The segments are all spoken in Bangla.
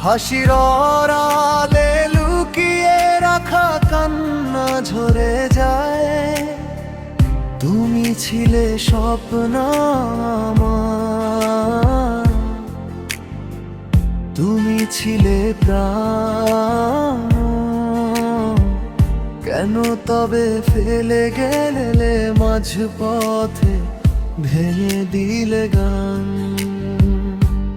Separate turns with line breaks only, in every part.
হাসির আড়ালে লুকিয়ে রাখা কান্না ঝরে যায়। তুমি ছিলে স্বপ্ন আমার, তুমি ছিলে প্রাণ। কেন তবে ফেলে গেলে মাঝপথে, ভেঙে দিলে গান?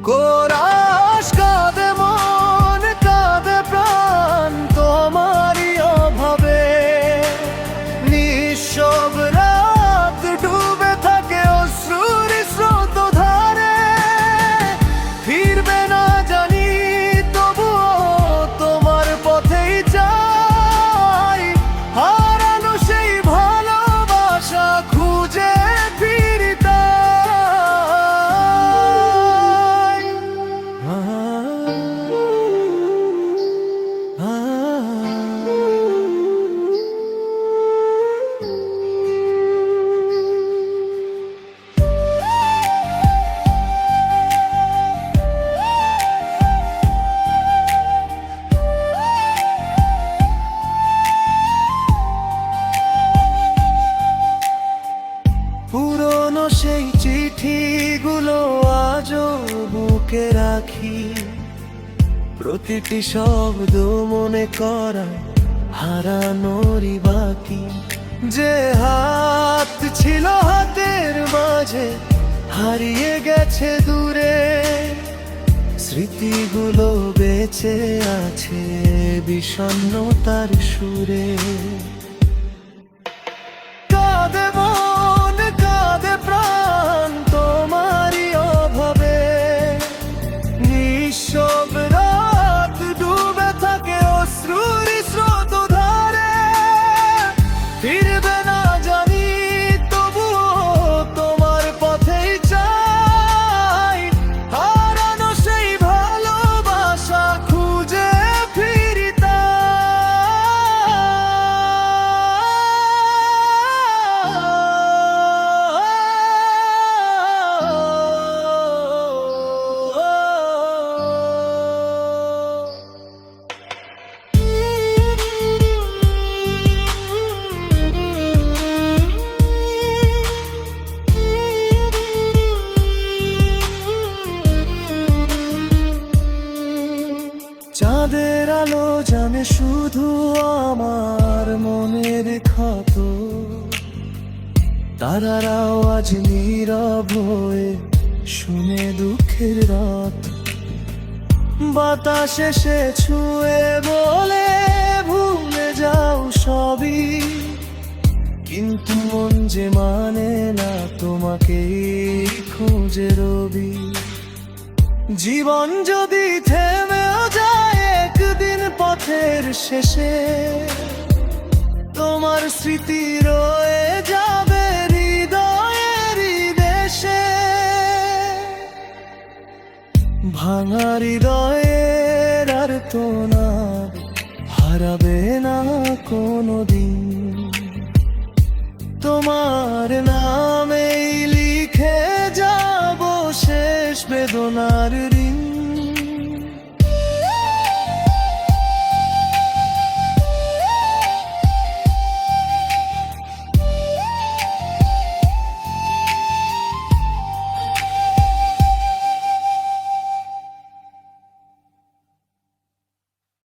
কোরাস কাঁদে মন, কাঁদে প্রাণ তোমারই অভাবে। নিঃশব রাত ডুবে থাকে অশ্রুর স্রোত ধারে। ফিরবে না জানি তবুও তোমার পথেই যাই। হারানো সেই ভালোবাসা খুঁজে ফিরতে। পুরনো সেই চিঠিগুলো আজও বুকে রাখি। প্রতিটি শব্দ মনে করা হারানোরই বাকি। যে হাত ছিল হাতের মাঝে, হারিয়ে গেছে দূরে। স্মৃতিগুলো বেঁচে আছে বিষণ্ণতার সুরে। কাঁদে মন, কাঁদে প্রাণ তোমারই অভাবে। নিঃশব রাত ডুবে থাকে অশ্রুর স্রোত ধারে। ফিরবে না জানি তবুও তোমার পথেই চাই। হারানো সেই ভালোবাসা খুঁজে ফিরতে। চাঁদের আলো জানে শুধু আমার মনের ক্ষত। তারারাও আজ নীরব হয়ে শুনে দুঃখের রাত। বাতাস এসে ছুঁয়ে বলে ভুলে যাও সবই। কিন্তু মন যে মানে না তোমাকে খোঁজে রবি। জীবন যদি থেমেও যায় একদিন পথের শেষে, তোমার স্মৃতি রয়ে যাবে হৃদয়ের দেশে। ভাঙা হৃদয়ের আর তো না হারাবে না কোনোদিন। তোমার নামেই লিখে যাব শেষ বেদনার ঋণ।